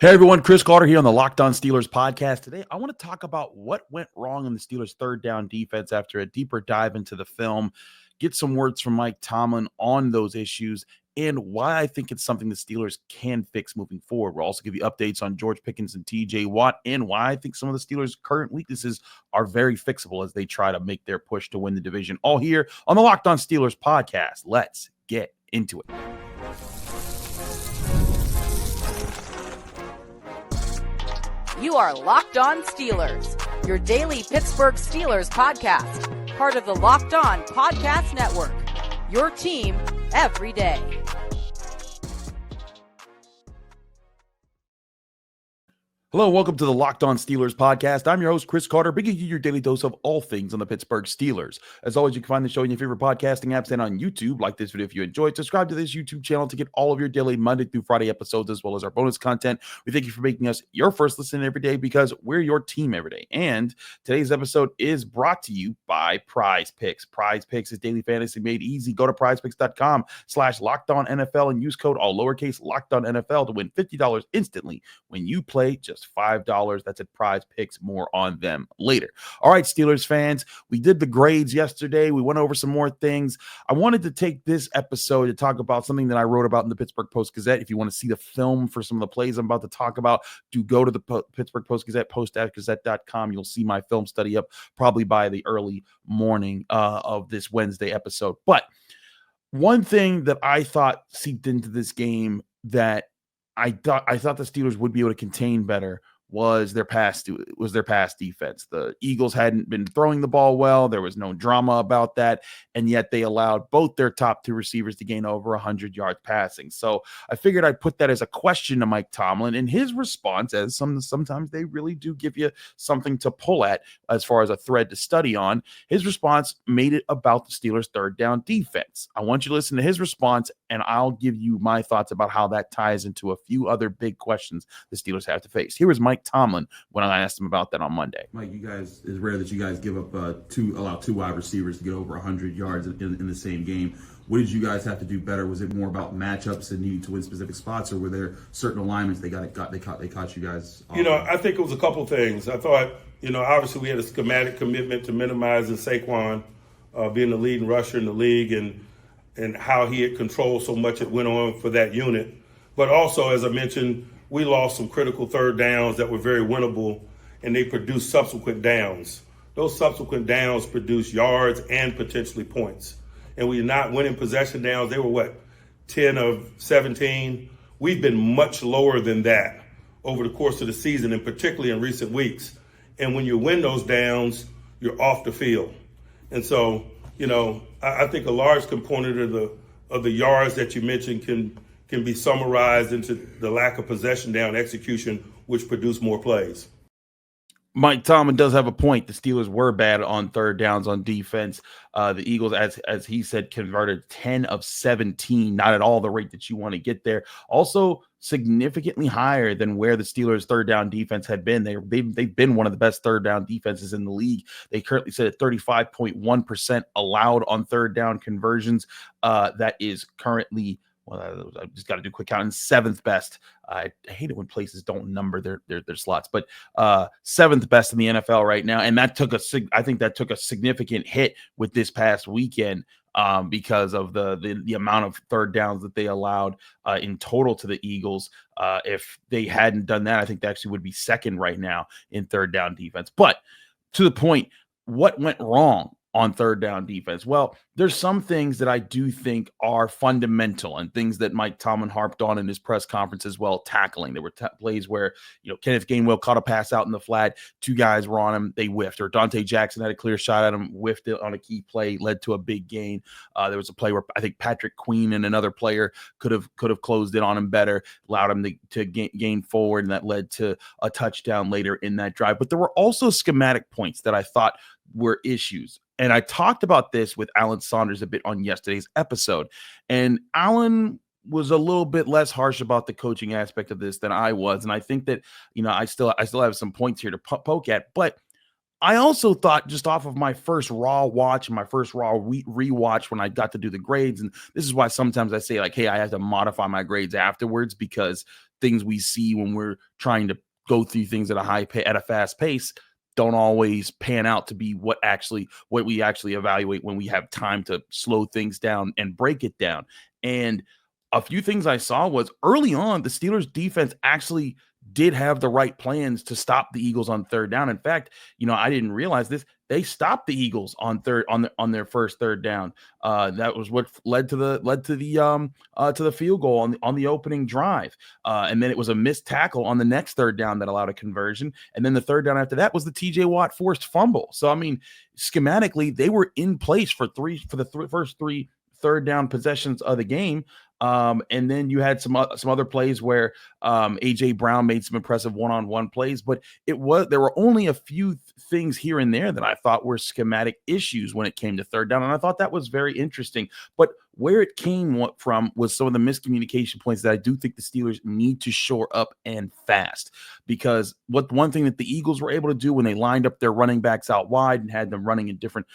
Hey everyone, Chris Carter here on the Locked On Steelers podcast. Today, I want to talk about what went wrong in the Steelers' third down defense after a deeper dive into the film, get some words from Mike Tomlin on those issues, and why I think it's something the Steelers can fix moving forward. We'll also give you updates on George Pickens and TJ Watt and why I think some of the Steelers' current weaknesses are very fixable as they try to make their push to win the division. All here on the Locked On Steelers podcast. Let's get into it. You are Locked On Steelers, your daily Pittsburgh Steelers podcast, part of the Locked On Podcast Network, your team every day. Hello, welcome to the Locked On Steelers podcast. I'm your host, Chris Carter, bringing you your daily dose of all things on the Pittsburgh Steelers. As always, you can find the show in your favorite podcasting apps and on YouTube. Like this video if you enjoyed. Subscribe to this YouTube channel to get all of your daily Monday through Friday episodes, as well as our bonus content. We thank you for making us your first listen every day because we're your team every day. And today's episode is brought to you by Prize Picks. Prize Picks is daily fantasy made easy. Go to prizepicks.com/LockedOnNFL and use code all lowercase LockedOnNFL to win $50 instantly when you play just $5. That's at Prize Picks. More on them later. All right, Steelers fans, we did the grades yesterday. We went over some more things. I wanted to take this episode to talk about something that I wrote about in the Pittsburgh Post-Gazette. If you want to see the film for some of the plays I'm about to talk about, do go to the Pittsburgh Post-Gazette, post-gazette.com. You'll see my film study up probably by the early morning of this Wednesday episode. But one thing that I thought seeped into this game that I thought the Steelers would be able to contain better was their pass defense. The Eagles hadn't been throwing the ball well. There was no drama about that, and yet they allowed both their top two receivers to gain over 100 yards passing. So I figured I'd put that as a question to Mike Tomlin, and his response, as sometimes they really do give you something to pull at as far as a thread to study on, his response made it about the Steelers' third down defense. I want you to listen to his response, and I'll give you my thoughts about how that ties into a few other big questions the Steelers have to face. Here is Mike Tomlin when I asked him about that on Monday. Mike, it's rare that you guys give up allow two wide receivers to get over 100 yards in the same game. What did you guys have to do better? Was it more about matchups and needing to win specific spots, or were there certain alignments they caught you guys off? I think it was a couple things. I thought, obviously we had a schematic commitment to minimizing Saquon being the leading rusher in the league and how he had controlled so much it went on for that unit. But also, as I mentioned, we lost some critical third downs that were very winnable, and they produced subsequent downs. Those subsequent downs produced yards and potentially points. And we're not winning possession downs. They were, 10 of 17? We've been much lower than that over the course of the season, and particularly in recent weeks. And when you win those downs, you're off the field. And so, I think a large component of the yards that you mentioned can be summarized into the lack of possession down execution, which produced more plays. Mike Tomlin does have a point. The Steelers were bad on third downs on defense. The Eagles, as he said, converted 10 of 17, not at all the rate that you want to get there. Also, significantly higher than where the Steelers' third down defense had been. They've been one of the best third down defenses in the league. They currently sit at 35.1% allowed on third down conversions. That is currently, I just got to do a quick count, seventh best. I hate it when places don't number their slots, but seventh best in the NFL right now. And I think that took a significant hit with this past weekend because of the amount of third downs that they allowed in total to the Eagles. If they hadn't done that, I think they actually would be second right now in third down defense. But to the point, what went wrong on third down defense? Well, there's some things that I do think are fundamental and things that Mike Tomlin harped on in his press conference as well. Tackling. There were plays where, Kenneth Gainwell caught a pass out in the flat. Two guys were on him. They whiffed. Or Dante Jackson had a clear shot at him, whiffed it on a key play, led to a big gain. There was a play where I think Patrick Queen and another player could have closed in on him better, allowed him to gain forward, and that led to a touchdown later in that drive. But there were also schematic points that I thought were issues. And I talked about this with Alan Saunders a bit on yesterday's episode. And Alan was a little bit less harsh about the coaching aspect of this than I was. And I think that, I still have some points here to poke at. But I also thought, just off of my first raw watch and my first raw rewatch when I got to do the grades, and this is why sometimes I say, hey, I have to modify my grades afterwards, because things we see when we're trying to go through things at a fast pace don't always pan out to be what we actually evaluate when we have time to slow things down and break it down. And a few things I saw was early on, the Steelers defense actually did have the right plans to stop the Eagles on third down. In fact, I didn't realize this. They stopped the Eagles on their first third down. That was what led to the field goal on the opening drive. And then it was a missed tackle on the next third down that allowed a conversion. And then the third down after that was the TJ Watt forced fumble. So I mean, schematically, they were in place for the first three third down possessions of the game. And then you had some other plays where AJ Brown made some impressive one-on-one plays, but there were only a few things here and there that I thought were schematic issues when it came to third down, and I thought that was very interesting. But where it came from was some of the miscommunication points that I do think the Steelers need to shore up and fast. Because one thing that the Eagles were able to do when they lined up their running backs out wide and had them running in different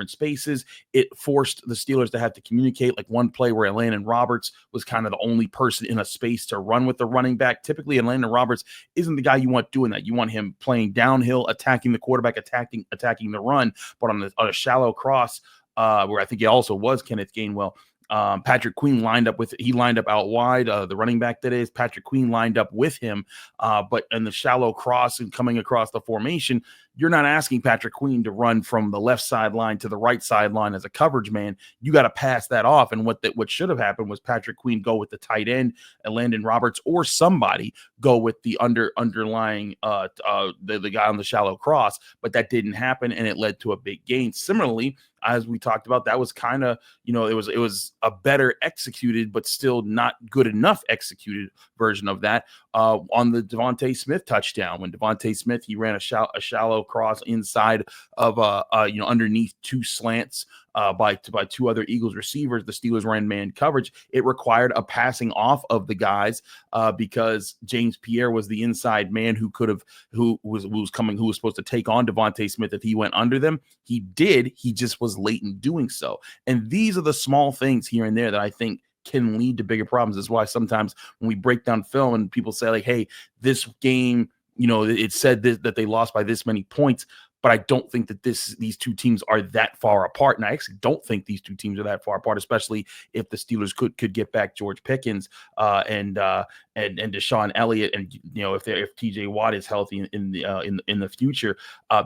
spaces, it forced the Steelers to have to communicate. Like one play where Landon Roberts was kind of the only person in a space to run with the running back. Typically, Landon Roberts isn't the guy you want doing that. You want him playing downhill, attacking the quarterback, attacking the run, but on a shallow cross, where I think it also was Kenneth Gainwell. Patrick Queen lined up out wide, the running back that is. Patrick Queen lined up with him, but in the shallow cross and coming across the formation, you're not asking Patrick Queen to run from the left sideline to the right sideline as a coverage man. You got to pass that off. And what should have happened was Patrick Queen go with the tight end, Landon Roberts, or somebody go with the underlying the guy on the shallow cross. But that didn't happen, and it led to a big gain. Similarly, as we talked about, that was kind of, it was a better executed, but still not good enough executed version of that on the Devontae Smith touchdown. When Devontae Smith, he ran a shallow cross inside of underneath two slants by two other Eagles receivers. The Steelers were in man coverage. It required a passing off of the guys because James Pierre was the inside man who was supposed to take on Devontae Smith if he went under them. He did. He just was late in doing so. And these are the small things here and there that I think can lead to bigger problems. That's why sometimes when we break down film and people say like, hey, this game, it said that they lost by this many points, but I don't think that these two teams are that far apart. And I actually don't think these two teams are that far apart, especially if the Steelers could get back George Pickens and Deshaun Elliott, and if TJ Watt is healthy in the future,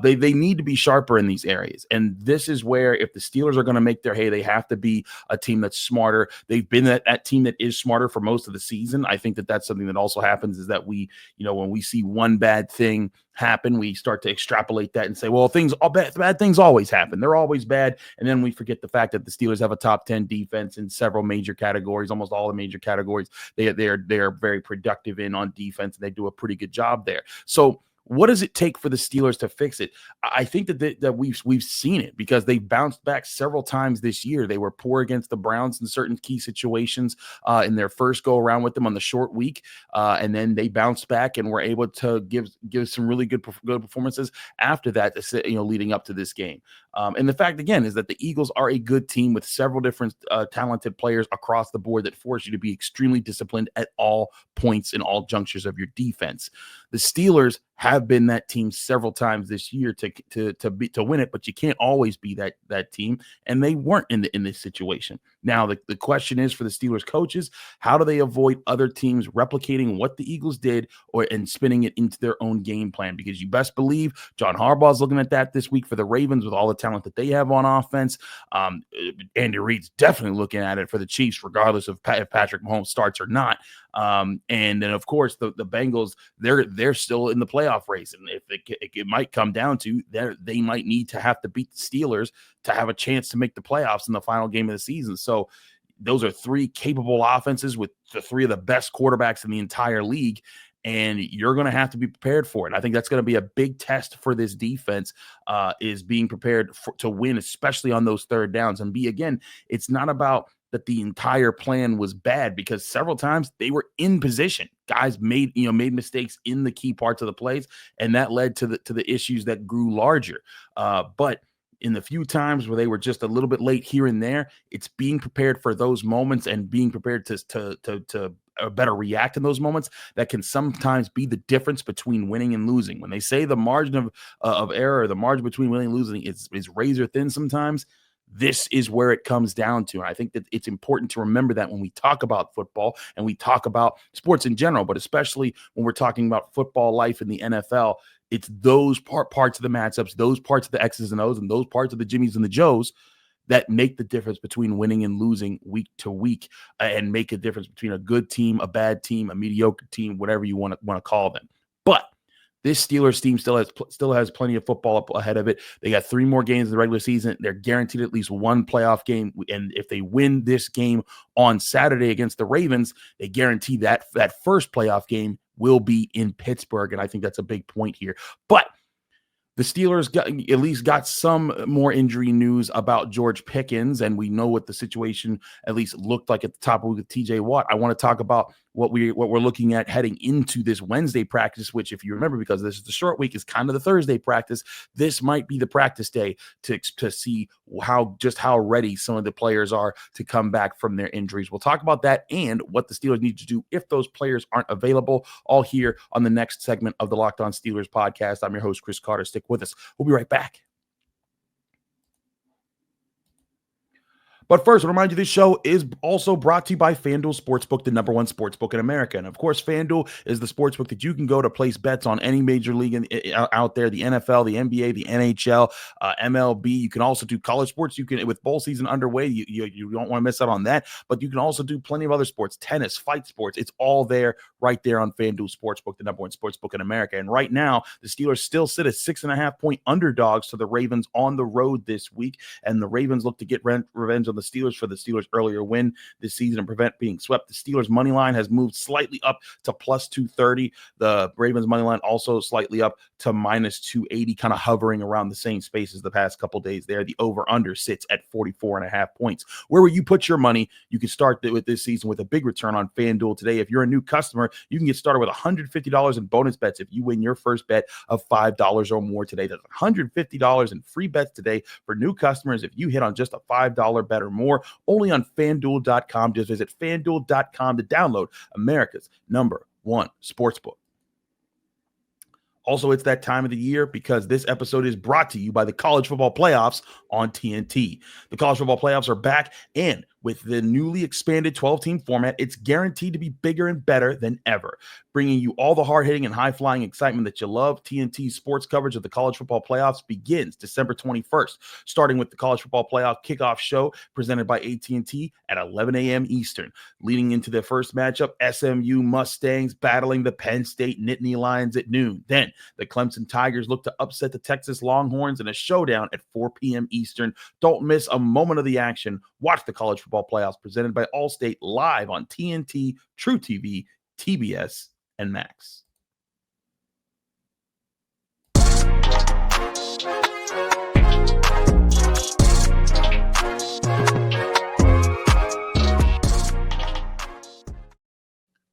they need to be sharper in these areas. And this is where, if the Steelers are going to make their hay, they have to be a team that's smarter. They've been that team that is smarter for most of the season. I think that that's something that also happens, is that when we see one bad thing happen, we start to extrapolate that and say, well, bad things always happen. They're always bad. And then we forget the fact that the Steelers have a top 10 defense in several major categories, almost all the major categories. They are very productive on defense, and they do a pretty good job there. So what does it take for the Steelers to fix it? I think that we've seen it, because they bounced back several times this year. They were poor against the Browns in certain key situations in their first go around with them on the short week, and then they bounced back and were able to give some really good performances after that, leading up to this game. And the fact, again, is that the Eagles are a good team with several different talented players across the board that force you to be extremely disciplined at all points in all junctures of your defense. The Steelers have been that team several times this year to win it, but you can't always be that team, and they weren't in this situation. Now the question is, for the Steelers coaches, how do they avoid other teams replicating what the Eagles did and spinning it into their own game plan? Because you best believe John Harbaugh is looking at that this week for the Ravens with all the talent that they have on offense. Andy Reid's definitely looking at it for the Chiefs, regardless of if Patrick Mahomes starts or not. And then, of course, the Bengals, they're still in the playoff race, and if it might come down to they might need to have to beat the Steelers to have a chance to make the playoffs in the final game of the season. So those are three capable offenses with the three of the best quarterbacks in the entire league, and you're going to have to be prepared for it. I think that's going to be a big test for this defense, is being prepared to win, especially on those third downs. And again, it's not about that the entire plan was bad, because several times they were in position. Guys made mistakes in the key parts of the plays, and that led to the issues that grew larger. But in the few times where they were just a little bit late here and there, it's being prepared for those moments and being prepared to better react in those moments, that can sometimes be the difference between winning and losing. When they say the margin of error, the margin between winning and losing is razor thin sometimes, this is where it comes down to. And I think that it's important to remember that when we talk about football and we talk about sports in general, but especially when we're talking about football life in the NFL, it's those parts of the matchups, those parts of the X's and O's, and those parts of the Jimmies and the Joes that make the difference between winning and losing week to week, and make a difference between a good team, a bad team, a mediocre team, whatever you want to call them. But this Steelers team still has plenty of football up ahead of it. They got 3 more games in the regular season. They're guaranteed at least one playoff game. And if they win this game on Saturday against the Ravens, they guarantee that first playoff game will be in Pittsburgh. And I think that's a big point here. But the Steelers at least got some more injury news about George Pickens, and we know what the situation at least looked like at the top of with TJ Watt. I want to talk about what we're looking at heading into this Wednesday practice, which, if you remember, because this is the short week, is kind of the Thursday practice. This might be the practice day to see how ready some of the players are to come back from their injuries. We'll talk about that and what the Steelers need to do if those players aren't available, all here on the next segment of the Locked On Steelers podcast. I'm your host, Chris Carter. Stick with us. We'll be right back. But first, I'll remind you, this show is also brought to you by FanDuel Sportsbook, the #1 sportsbook in America. And of course, FanDuel is the sportsbook that you can go to place bets on any major league out there, the NFL, the NBA, the NHL, MLB. You can also do college sports. You can, with bowl season underway, you don't want to miss out on that. But you can also do plenty of other sports, tennis, fight sports. It's all there, right there on FanDuel Sportsbook, the #1 sportsbook in America. And right now, the Steelers still sit as 6.5-point underdogs to the Ravens on the road this week. And the Ravens look to get revenge on the Steelers for the Steelers' earlier win this season and prevent being swept. The Steelers' money line has moved slightly up to plus 230. The Ravens' money line also slightly up to minus 280, kind of hovering around the same spaces the past couple days there. The over-under sits at 44.5 points. Where will you put your money? You can start with this season with a big return on FanDuel today. If you're a new customer, you can get started with $150 in bonus bets if you win your first bet of $5 or more today. That's $150 in free bets today for new customers if you hit on just a $5 bet or more, only on FanDuel.com. Just visit FanDuel.com to download America's #1 sportsbook. Also, it's that time of the year because this episode is brought to you by the College Football Playoffs on TNT. The College Football Playoffs are back, and with the newly expanded 12-team format, it's guaranteed to be bigger and better than ever. Bringing you all the hard-hitting and high-flying excitement that you love, TNT sports coverage of the College Football Playoffs begins December 21st, starting with the College Football Playoff kickoff show presented by AT&T at 11 a.m. Eastern. Leading into their first matchup, SMU Mustangs battling the Penn State Nittany Lions at noon. Then the Clemson Tigers look to upset the Texas Longhorns in a showdown at 4 p.m. Eastern. Don't miss a moment of the action. Watch the College Football Playoffs presented by Allstate live on TNT, True TV, TBS, and Max.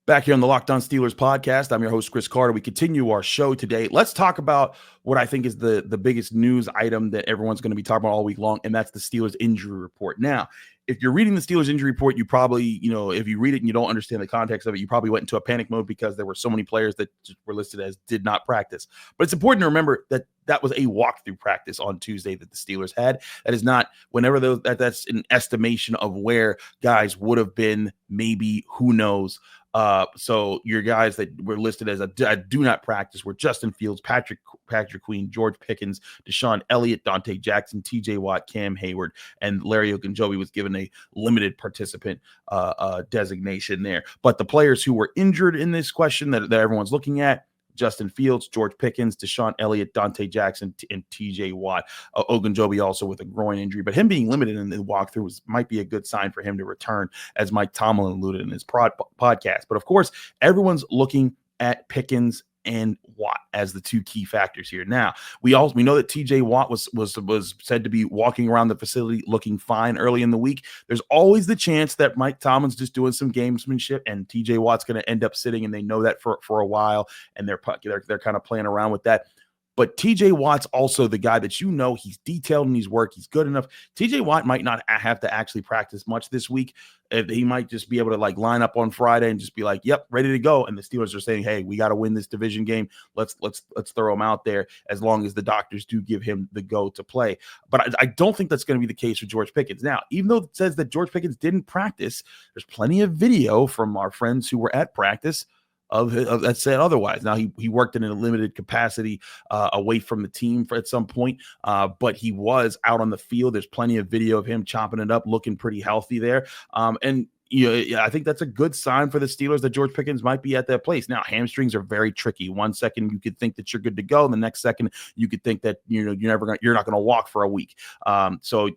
Back here on the Locked On Steelers podcast, I'm your host, Chris Carter. We continue our show today. Let's talk about what I think is the biggest news item that everyone's going to be talking about all week long, and that's the Steelers injury report. Now, if you're reading the Steelers injury report, you probably, if you read it and you don't understand the context of it, you probably went into a panic mode because there were so many players that were listed as did not practice. But it's important to remember that that was a walkthrough practice on Tuesday that the Steelers had. That is not that's an estimation of where guys would have been, maybe, who knows. So your guys that were listed as a do not practice were Justin Fields, Patrick Queen, George Pickens, Deshaun Elliott, Dante Jackson, TJ Watt, Cam Hayward, and Larry Ogunjobi was given a limited participant designation there. But the players who were injured in this question that everyone's looking at: Justin Fields, George Pickens, Deshaun Elliott, Dante Jackson, and TJ Watt. Ogunjobi also with a groin injury, but him being limited in the walkthrough might be a good sign for him to return, as Mike Tomlin alluded in his podcast. But of course, everyone's looking at Pickens and Watt as the two key factors here. Now, we know that TJ Watt was said to be walking around the facility looking fine early in the week. There's always the chance that Mike Tomlin's just doing some gamesmanship and TJ Watt's going to end up sitting, and they know that for a while, and they're kind of playing around with that. But TJ Watt's also the guy that he's detailed in his work. He's good enough. TJ Watt might not have to actually practice much this week. He might just be able to line up on Friday and just be like, yep, ready to go. And the Steelers are saying, hey, we got to win this division game. Let's throw him out there, as long as the doctors do give him the go to play. But I don't think that's going to be the case for George Pickens. Now, even though it says that George Pickens didn't practice, there's plenty of video from our friends who were at practice of that said otherwise. Now, he worked in a limited capacity away from the team at some point, but he was out on the field. There's plenty of video of him chopping it up, looking pretty healthy there. And I think that's a good sign for the Steelers that George Pickens might be at that place. Now, hamstrings are very tricky. 1 second you could think that you're good to go, and the next second you could think that you're not going to walk for a week. So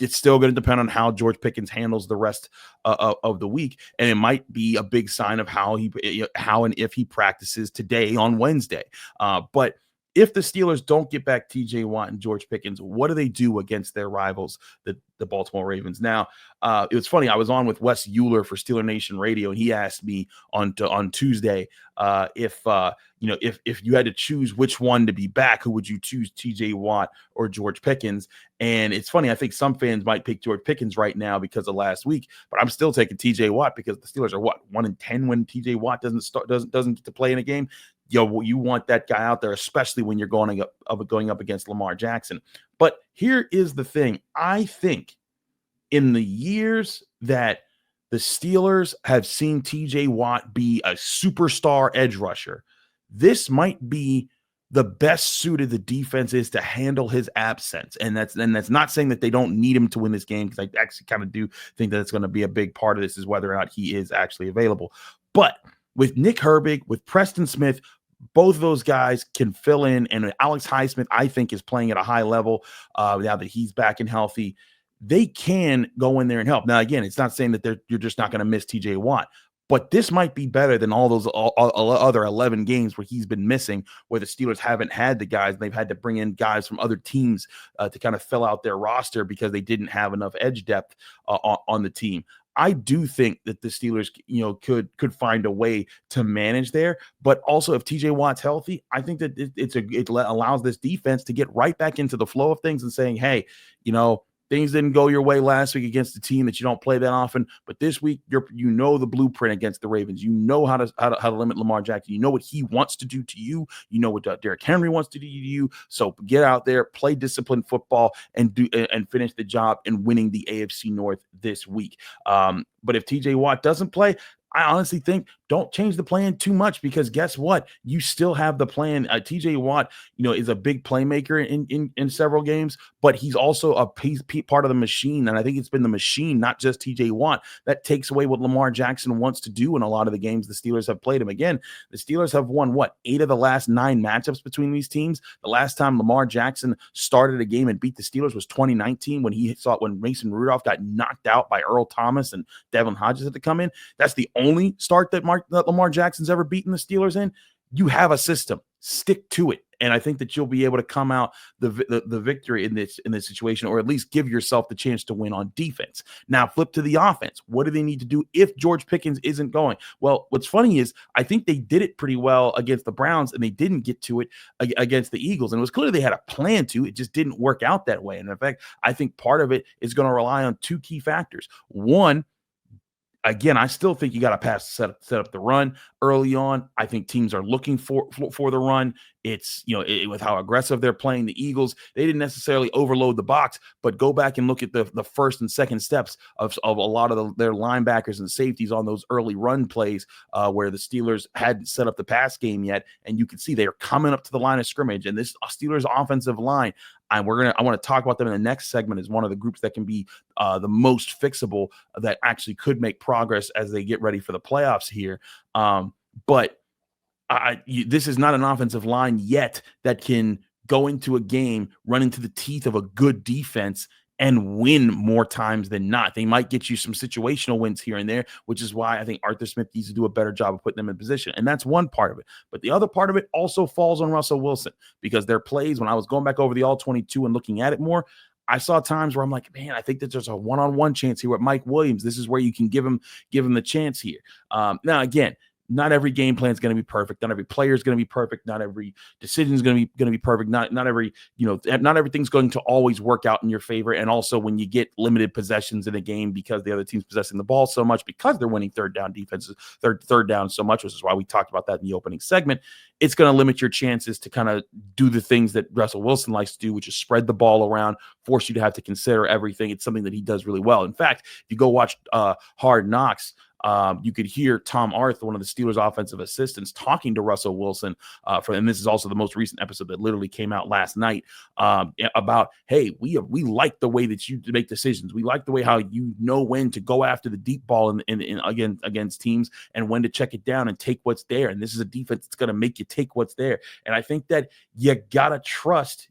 it's still going to depend on how George Pickens handles the rest of the week, and it might be a big sign of how and if he practices today on Wednesday. But if the Steelers don't get back TJ Watt and George Pickens, what do they do against their rivals, the Baltimore Ravens? Now, it was funny. I was on with Wes Euler for Steeler Nation Radio, and he asked me on Tuesday if you had to choose which one to be back, who would you choose, TJ Watt or George Pickens? And it's funny. I think some fans might pick George Pickens right now because of last week, but I'm still taking TJ Watt because the Steelers are 1-10 when TJ Watt doesn't get to play in a game. You want that guy out there, especially when you're going up against Lamar Jackson. But here is the thing. I think in the years that the Steelers have seen TJ Watt be a superstar edge rusher, this might be the best suited the defense is to handle his absence. And that's not saying that they don't need him to win this game, because I actually kind of do think that it's going to be a big part of this is whether or not he is actually available. But with Nick Herbig, with Preston Smith, both of those guys can fill in, and Alex Highsmith, I think, is playing at a high level now that he's back and healthy. They can go in there and help. Now, again, it's not saying that you're just not going to miss TJ Watt, but this might be better than all those other 11 games where he's been missing, where the Steelers haven't had the guys. They've had to bring in guys from other teams to kind of fill out their roster because they didn't have enough edge depth on the team. I do think that the Steelers, could find a way to manage there. But also, if TJ Watt's healthy, I think that it allows this defense to get right back into the flow of things and saying, hey, things didn't go your way last week against a team that you don't play that often, but this week the blueprint against the Ravens. You know how to limit Lamar Jackson. You know what he wants to do to you. You know what Derrick Henry wants to do to you. So get out there, play disciplined football, and finish the job in winning the AFC North this week. But if TJ Watt doesn't play, I honestly think don't change the plan too much, because guess what? You still have the plan. TJ Watt, is a big playmaker in several games, but he's also a part of the machine. And I think it's been the machine, not just TJ Watt, that takes away what Lamar Jackson wants to do in a lot of the games the Steelers have played him. Again, the Steelers have won 8 of the last 9 matchups between these teams. The last time Lamar Jackson started a game and beat the Steelers was 2019 when Mason Rudolph got knocked out by Earl Thomas and Devin Hodges had to come in. That's the only start that Lamar Jackson's ever beaten the Steelers in. You have a system. Stick to it. And I think that you'll be able to come out the victory in this situation, or at least give yourself the chance to win on defense. Now, flip to the offense. What do they need to do if George Pickens isn't going? Well, what's funny is I think they did it pretty well against the Browns, and they didn't get to it against the Eagles. And it was clear they had a plan to. It just didn't work out that way. And in fact, I think part of it is going to rely on 2 key factors. One, again, I still think you got to set up the run early on. I think teams are looking for the run. It's, with how aggressive they're playing the Eagles, they didn't necessarily overload the box, but go back and look at the first and second steps of a lot of their linebackers and safeties on those early run plays where the Steelers hadn't set up the pass game yet. And you can see they're coming up to the line of scrimmage, and this Steelers offensive line, I want to talk about them in the next segment, as one of the groups that can be the most fixable, that actually could make progress as they get ready for the playoffs here. But this is not an offensive line yet that can go into a game, run into the teeth of a good defense, and win more times than not. They might get you some situational wins here and there, which is why I think Arthur Smith needs to do a better job of putting them in position. And that's one part of it. But the other part of it also falls on Russell Wilson, because their plays, when I was going back over the All-22 and looking at it more, I saw times where I'm like, man, I think that there's a one-on-one chance here with Mike Williams. This is where you can give him the chance here. Now, again, not every game plan is going to be perfect. Not every player is going to be perfect. Not every decision is going to be perfect. Not everything's going to always work out in your favor. And also when you get limited possessions in a game because the other team's possessing the ball so much, because they're winning third down defenses, third down so much, which is why we talked about that in the opening segment, it's going to limit your chances to kind of do the things that Russell Wilson likes to do, which is spread the ball around, force you to have to consider everything. It's something that he does really well. In fact, if you go watch Hard Knocks, you could hear Tom Arthur, one of the Steelers' offensive assistants, talking to Russell Wilson and this is also the most recent episode that literally came out last night about, hey, we like the way that you make decisions. We like the way how you know when to go after the deep ball against teams and when to check it down and take what's there. And this is a defense that's going to make you take what's there. And I think that you gotta trust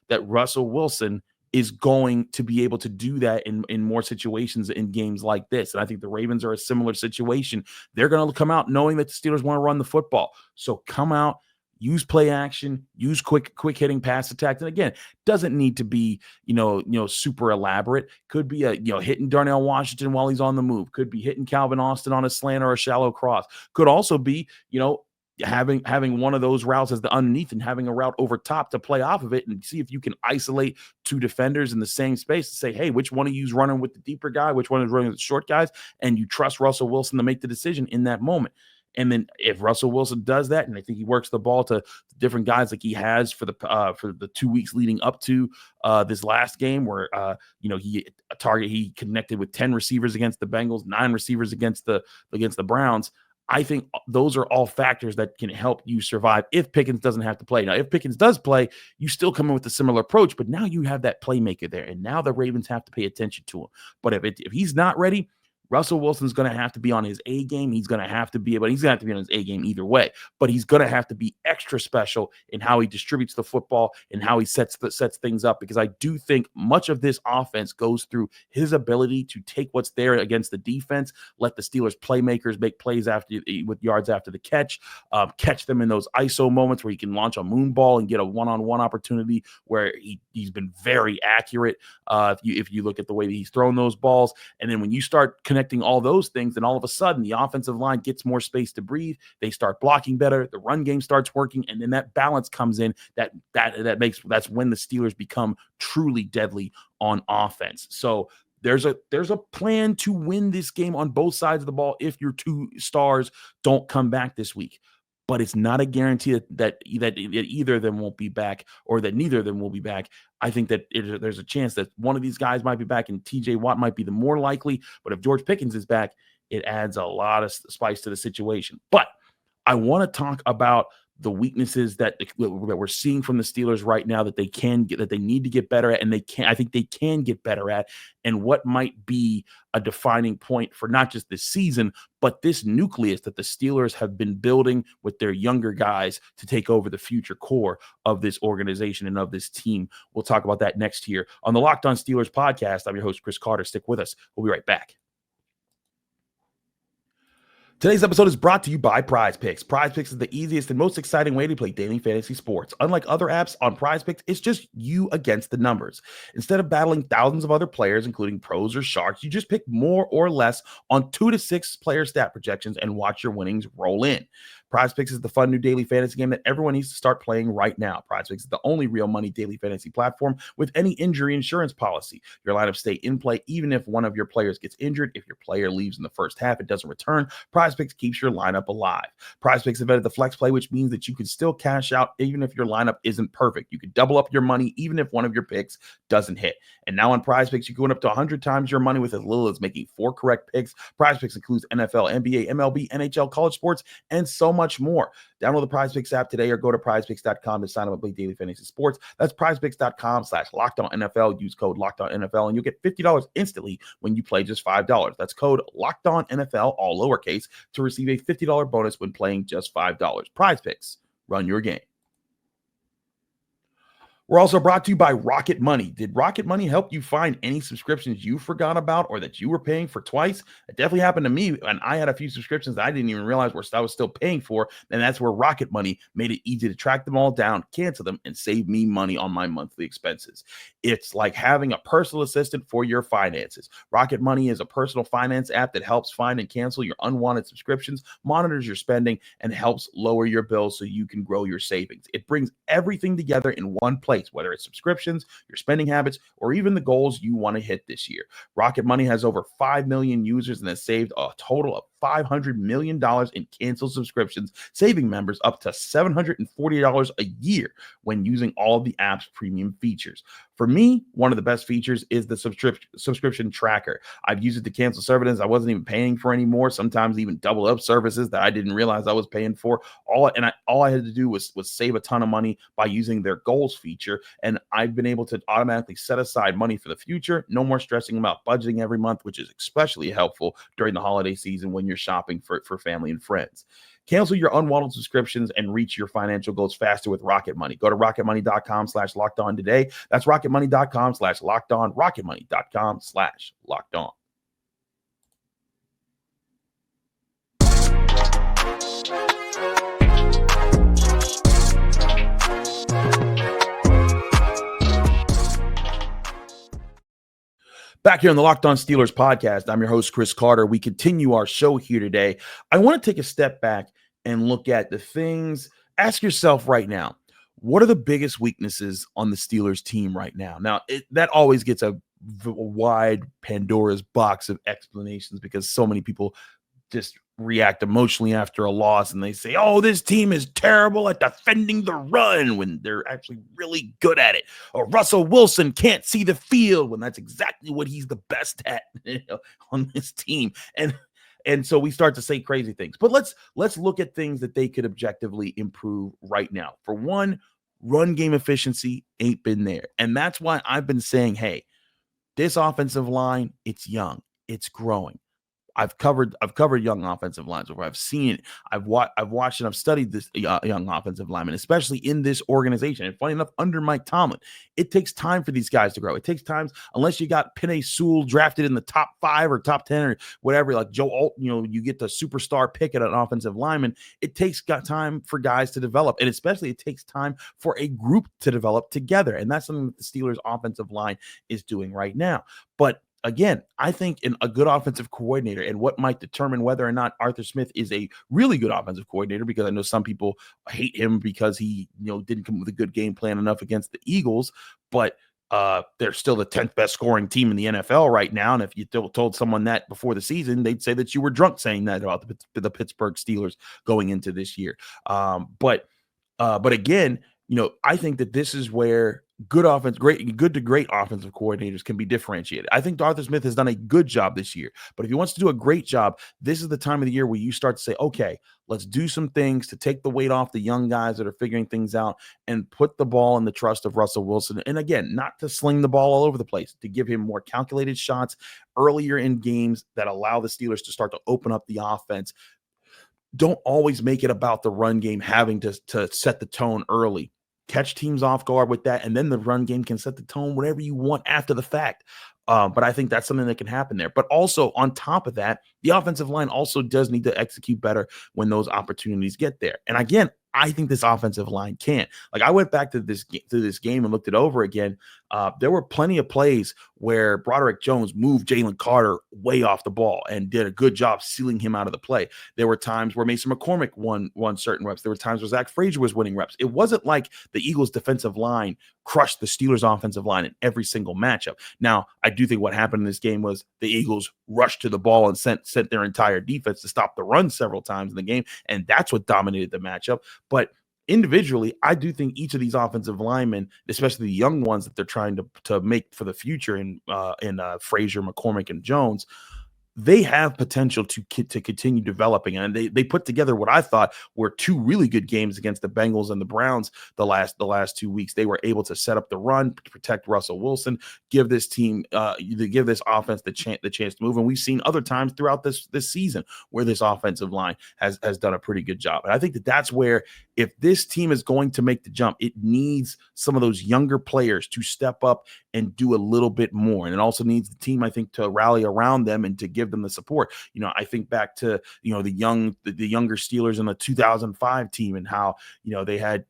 that Russell Wilson is going to be able to do that in more situations in games like this. And I think the Ravens are a similar situation. They're going to come out knowing that the Steelers want to run the football. So come out, use play action, use quick hitting pass attacks. And again, doesn't need to be, super elaborate. Could be hitting Darnell Washington while he's on the move. Could be hitting Calvin Austin on a slant or a shallow cross. Could also be, having one of those routes as the underneath and having a route over top to play off of it and see if you can isolate two defenders in the same space to say, hey, which one of you is running with the deeper guy, which one is running with the short guys, and you trust Russell Wilson to make the decision in that moment. And then if Russell Wilson does that, and I think he works the ball to different guys like he has for the 2 weeks leading up to this last game where, he connected with 10 receivers against the Bengals, 9 receivers against the Browns. I think those are all factors that can help you survive if Pickens doesn't have to play. Now, if Pickens does play, you still come in with a similar approach, but now you have that playmaker there, and now the Ravens have to pay attention to him. But if he's not ready, Russell Wilson's going to have to be on his A game. He's going to have to be on his A game either way, but he's going to have to be extra special in how he distributes the football and how he sets things up, because I do think much of this offense goes through his ability to take what's there against the defense, let the Steelers playmakers make plays with yards after the catch them in those ISO moments where he can launch a moon ball and get a one-on-one opportunity where he's been very accurate. If you look at the way that he's thrown those balls, and then when you start connecting all those things, then all of a sudden the offensive line gets more space to breathe. They start blocking better. The run game starts working, and then that balance comes in. That's when the Steelers become truly deadly on offense. So there's a plan to win this game on both sides of the ball if your two stars don't come back this week. But it's not a guarantee that either of them won't be back or that neither of them will be back. I think that there's a chance that one of these guys might be back and TJ Watt might be the more likely. But if George Pickens is back, it adds a lot of spice to the situation. But I want to talk about the weaknesses that we're seeing from the Steelers right now that they need to get better at, and I think they can get better at, and what might be a defining point for not just this season, but this nucleus that the Steelers have been building with their younger guys to take over the future core of this organization and of this team. We'll talk about that next here on the Locked On Steelers podcast. I'm your host, Chris Carter. Stick with us. We'll be right back. Today's episode is brought to you by Prize Picks. Prize Picks is the easiest and most exciting way to play daily fantasy sports. Unlike other apps on Prize Picks, it's just you against the numbers. Instead of battling thousands of other players, including pros or sharks, you just pick more or less on 2 to 6 player stat projections and watch your winnings roll in. Prize Picks is the fun new daily fantasy game that everyone needs to start playing right now. Prize Picks is the only real money daily fantasy platform with any injury insurance policy. Your lineups stay in play even if one of your players gets injured. If your player leaves in the first half and doesn't return, Prize Picks keeps your lineup alive. Prize Picks invented the flex play, which means that you can still cash out even if your lineup isn't perfect. You can double up your money even if one of your picks doesn't hit. And now on Prize Picks, you can win up to 100 times your money with as little as making 4 correct picks. Prize Picks includes NFL, NBA, MLB, NHL, college sports, and so much more. Download the Prize Picks app today or go to prizepicks.com to sign up and play daily fantasy sports. That's prizepicks.com/LockedOnNFL. Use code LockedOnNFL and you'll get $50 instantly when you play just $5. That's code LockedOnNFL, all lowercase, to receive a $50 bonus when playing just $5. Prize Picks. Run your game. We're also brought to you by Rocket Money. Did Rocket Money help you find any subscriptions you forgot about or that you were paying for twice? It definitely happened to me, and I had a few subscriptions that I didn't even realize I was still paying for, and that's where Rocket Money made it easy to track them all down, cancel them, and save me money on my monthly expenses. It's like having a personal assistant for your finances. Rocket Money is a personal finance app that helps find and cancel your unwanted subscriptions, monitors your spending, and helps lower your bills so you can grow your savings. It brings everything together in one place, whether it's subscriptions, your spending habits, or even the goals you want to hit this year. Rocket Money has over 5 million users and has saved a total of $500 million in canceled subscriptions, saving members up to $740 a year when using all of the app's premium features. For me, one of the best features is the subscription tracker. I've used it to cancel services I wasn't even paying for anymore, sometimes even double up services that I didn't realize I was paying for. All I had to do was save a ton of money by using their goals feature, and I've been able to automatically set aside money for the future. No more stressing about budgeting every month, which is especially helpful during the holiday season when you're shopping for family and friends. Cancel your unwanted subscriptions and reach your financial goals faster with Rocket Money. Go to rocketmoney.com/lockedon today. That's rocketmoney.com/lockedon, rocketmoney.com/lockedon. Back here on the Locked On Steelers podcast, I'm your host, Chris Carter. We continue our show here today. I want to take a step back and look at the things. Ask yourself right now, what are the biggest weaknesses on the Steelers team right now? Now, that always gets a wide Pandora's box of explanations because so many people just react emotionally after a loss and they say, oh, this team is terrible at defending the run when they're actually really good at it. Or Russell Wilson can't see the field when that's exactly what he's the best at on this team. And so we start to say crazy things. But let's look at things that they could objectively improve right now. For one, run game efficiency ain't been there. And that's why I've been saying, hey, this offensive line, it's young, it's growing. I've covered young offensive lines before. I've seen it. I've watched and I've studied this young offensive lineman, especially in this organization. And funny enough, under Mike Tomlin, it takes time for these guys to grow. It takes time, unless you got Penei Sewell drafted in the top 5 or top 10 or whatever, like Joe Alt, you get the superstar pick at an offensive lineman. It takes time for guys to develop. And especially it takes time for a group to develop together. And that's something that the Steelers offensive line is doing right now. But again, I think in a good offensive coordinator and what might determine whether or not Arthur Smith is a really good offensive coordinator, because I know some people hate him because he, didn't come with a good game plan enough against the Eagles, but they're still the 10th best scoring team in the NFL right now. And if you told someone that before the season, they'd say that you were drunk saying that about the Pittsburgh Steelers going into this year. But again, I think that this is where good to great offensive coordinators can be differentiated. I think Arthur Smith has done a good job this year, but if he wants to do a great job, this is the time of the year where you start to say, okay, let's do some things to take the weight off the young guys that are figuring things out and put the ball in the trust of Russell Wilson. And again, not to sling the ball all over the place, to give him more calculated shots earlier in games that allow the Steelers to start to open up the offense. Don't always make it about the run game having to set the tone early. Catch teams off guard with that, and then the run game can set the tone whatever you want after the fact. But I think that's something that can happen there. But also on top of that, the offensive line also does need to execute better when those opportunities get there. And again, I think this offensive line can't. Like, I went back to this game and looked it over again. There were plenty of plays where Broderick Jones moved Jalen Carter way off the ball and did a good job sealing him out of the play. There were times where Mason McCormick won certain reps. There were times where Zach Frazier was winning reps. It wasn't like the Eagles' defensive line crushed the Steelers' offensive line in every single matchup. Now, I do think what happened in this game was the Eagles rushed to the ball and sent their entire defense to stop the run several times in the game, and that's what dominated the matchup. But individually, I do think each of these offensive linemen, especially the young ones that they're trying to make for the future in Frazier, McCormick, and Jones, they have potential to continue developing. And they put together what I thought were two really good games against the Bengals and the Browns the last 2 weeks. They were able to set up the run, protect Russell Wilson, give this team, give this offense the chance to move. And we've seen other times throughout this season where this offensive line has done a pretty good job. And I think that's where, if this team is going to make the jump, it needs some of those younger players to step up and do a little bit more. And it also needs the team, I think, to rally around them and to give them the support. I think back to, the younger Steelers in the 2005 team, and how, they had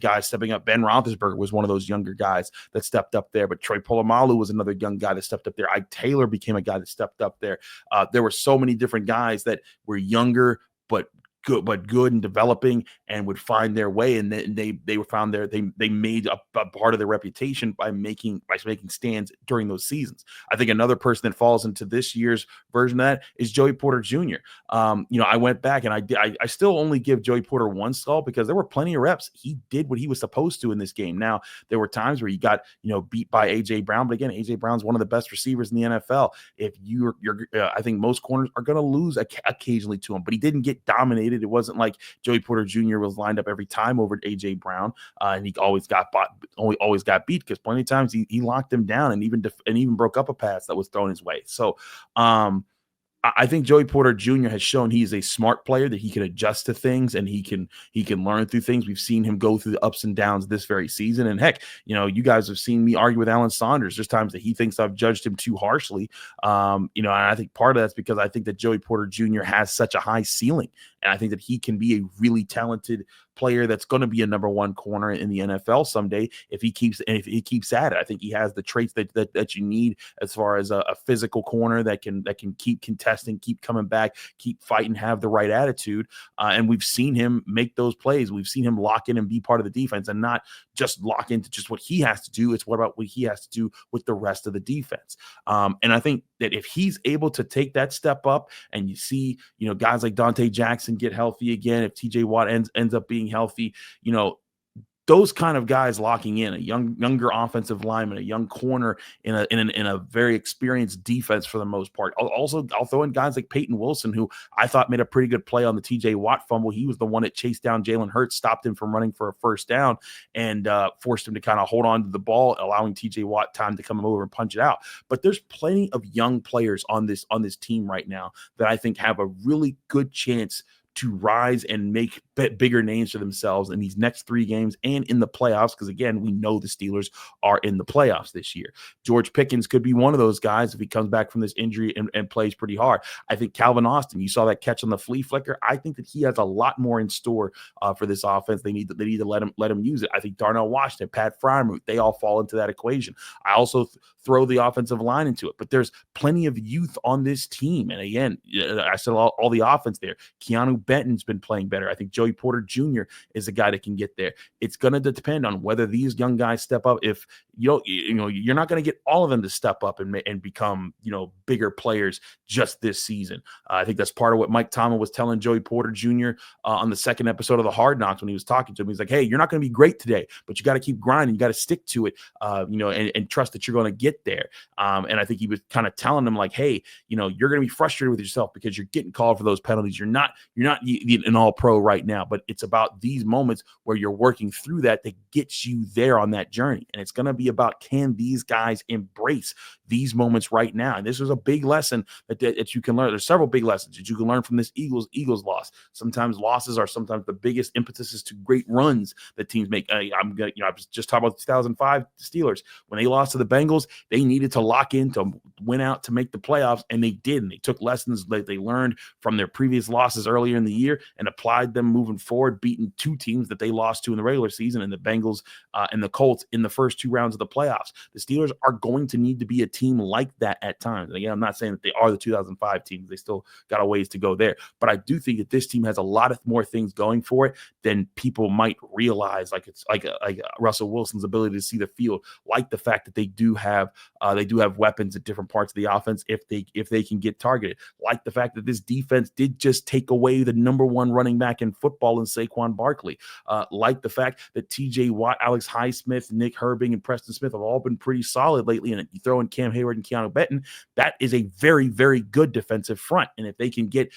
guys stepping up. Ben Roethlisberger was one of those younger guys that stepped up there, but Troy Polamalu was another young guy that stepped up there. Ike Taylor became a guy that stepped up there. There were so many different guys that were younger, but good and developing, and would find their way. And they made a part of their reputation by making stands during those seasons. I think another person that falls into this year's version of that is Joey Porter Jr. I went back and I still only give Joey Porter one skull, because there were plenty of reps. He did what he was supposed to in this game. Now, there were times where he got, beat by AJ Brown, but again, AJ Brown's one of the best receivers in the NFL. If I think most corners are going to lose occasionally to him, but he didn't get dominated. It wasn't like Joey Porter Jr. was lined up every time over AJ Brown, and he always got beat, because plenty of times he locked him down and even broke up a pass that was thrown his way. So I think Joey Porter Jr. has shown he is a smart player, that he can adjust to things and he can learn through things. We've seen him go through the ups and downs this very season. And heck, you guys have seen me argue with Alan Saunders. There's times that he thinks I've judged him too harshly. And I think part of that's because I think that Joey Porter Jr. has such a high ceiling. And I think that he can be a really talented player that's going to be a number one corner in the NFL someday if he keeps at it. I think he has the traits that you need, as far as a physical corner that can keep contesting, keep coming back, keep fighting, have the right attitude. And we've seen him make those plays. We've seen him lock in and be part of the defense, and not just lock into just what he has to do. It's what he has to do with the rest of the defense. And I think that if he's able to take that step up, and you see, guys like Dante Jackson get healthy again, if TJ Watt ends up being healthy, those kind of guys locking in, a younger offensive lineman, a young corner in a very experienced defense for the most part. Also, I'll throw in guys like Peyton Wilson, who I thought made a pretty good play on the TJ Watt fumble. He was the one that chased down Jalen Hurts, stopped him from running for a first down, and forced him to kind of hold on to the ball, allowing TJ Watt time to come over and punch it out. But there's plenty of young players on this team right now that I think have a really good chance to rise and make bigger names for themselves in these next 3 games and in the playoffs, because again, we know the Steelers are in the playoffs this year. George Pickens could be one of those guys if he comes back from this injury and plays pretty hard. I think Calvin Austin, you saw that catch on the flea flicker. I think that he has a lot more in store for this offense. They need to let him use it. I think Darnell Washington, Pat Freiermuth, they all fall into that equation. I also throw the offensive line into it, but there's plenty of youth on this team. And again, I said all the offense there. Keanu Benton's been playing better. I think Joey Porter Jr. is a guy that can get there. It's going to depend on whether these young guys step up. If you're not going to get all of them to step up and become bigger players just this season. I think that's part of what Mike Tomlin was telling Joey Porter Jr. On the second episode of the Hard Knocks when he was talking to him. He's like, "Hey, you're not going to be great today, but you got to keep grinding. You got to stick to it, and trust that you're going to get there." And I think he was kind of telling them like, "Hey, you're going to be frustrated with yourself because you're getting called for those penalties. You're not an all-pro right now, but it's about these moments where you're working through that gets you there on that journey. And it's going to be about, can these guys embrace these moments right now?" And this was a big lesson that you can learn. There's several big lessons that you can learn from this Eagles loss. Sometimes losses are sometimes the biggest impetuses to great runs that teams make. I was just talking about the 2005 Steelers. When they lost to the Bengals, they needed to lock in to win out to make the playoffs, and they did. And they took lessons that they learned from their previous losses earlier in the year and applied them moving forward, beating 2 teams that they lost to in the regular season, and the Bengals and the Colts in the first 2 rounds of the playoffs. The Steelers are going to need to be a team like that at times. And again, I'm not saying that they are the 2005 team. They still got a ways to go there. But I do think that this team has a lot of more things going for it than people might realize. Like it's like Russell Wilson's ability to see the field, like the fact that they do have weapons at different parts of the offense if they can get targeted, like the fact that this defense did just take away the number 1 running back in football in Saquon Barkley, like the fact that TJ Watt, Alex Highsmith, Nick Herbig, and Preston Smith have all been pretty solid lately. And you throw in Cam Cam Hayward and Keanu Benton, that is a very, very good defensive front. And if they can get,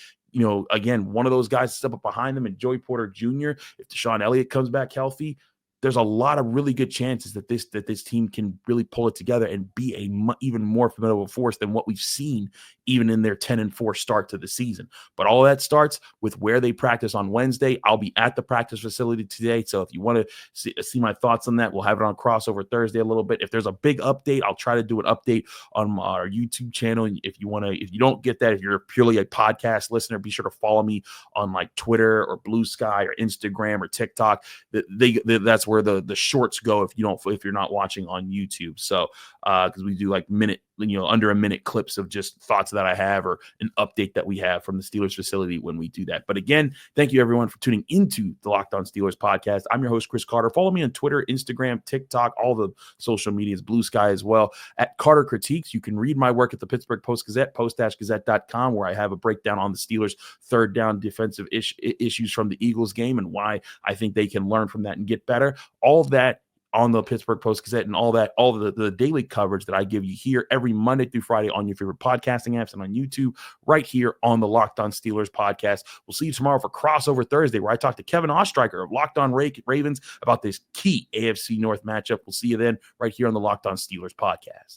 again, one of those guys to step up behind them and Joey Porter Jr., if Deshaun Elliott comes back healthy, there's a lot of really good chances that this team can really pull it together and be even more formidable force than what we've seen even in their 10-4 start to the season. But all that starts with where they practice on Wednesday. I'll be at the practice facility today, so if you want to see my thoughts on that, we'll have it on Crossover Thursday a little bit. If there's a big update, I'll try to do an update on our YouTube channel. And if you don't get that, if you're purely a podcast listener, be sure to follow me on like Twitter or Blue Sky or Instagram or TikTok. That's where the shorts go if you're not watching on YouTube. So because we do like under a minute clips of just thoughts that I have or an update that we have from the Steelers facility when we do that. But again, thank you everyone for tuning into the Locked On Steelers podcast. I'm your host, Chris Carter. Follow me on Twitter, Instagram, TikTok, all the social medias, Blue Sky as well, at Carter Critiques. You can read my work at the Pittsburgh Post-Gazette, post-gazette.com, where I have a breakdown on the Steelers' third down defensive issues from the Eagles game and why I think they can learn from that and get better. All of that on the Pittsburgh Post-Gazette and all the daily coverage that I give you here every Monday through Friday on your favorite podcasting apps and on YouTube right here on the Locked On Steelers podcast. We'll see you tomorrow for Crossover Thursday, where I talk to Kevin Ostreicher of Locked On Ravens about this key AFC North matchup. We'll see you then right here on the Locked On Steelers podcast.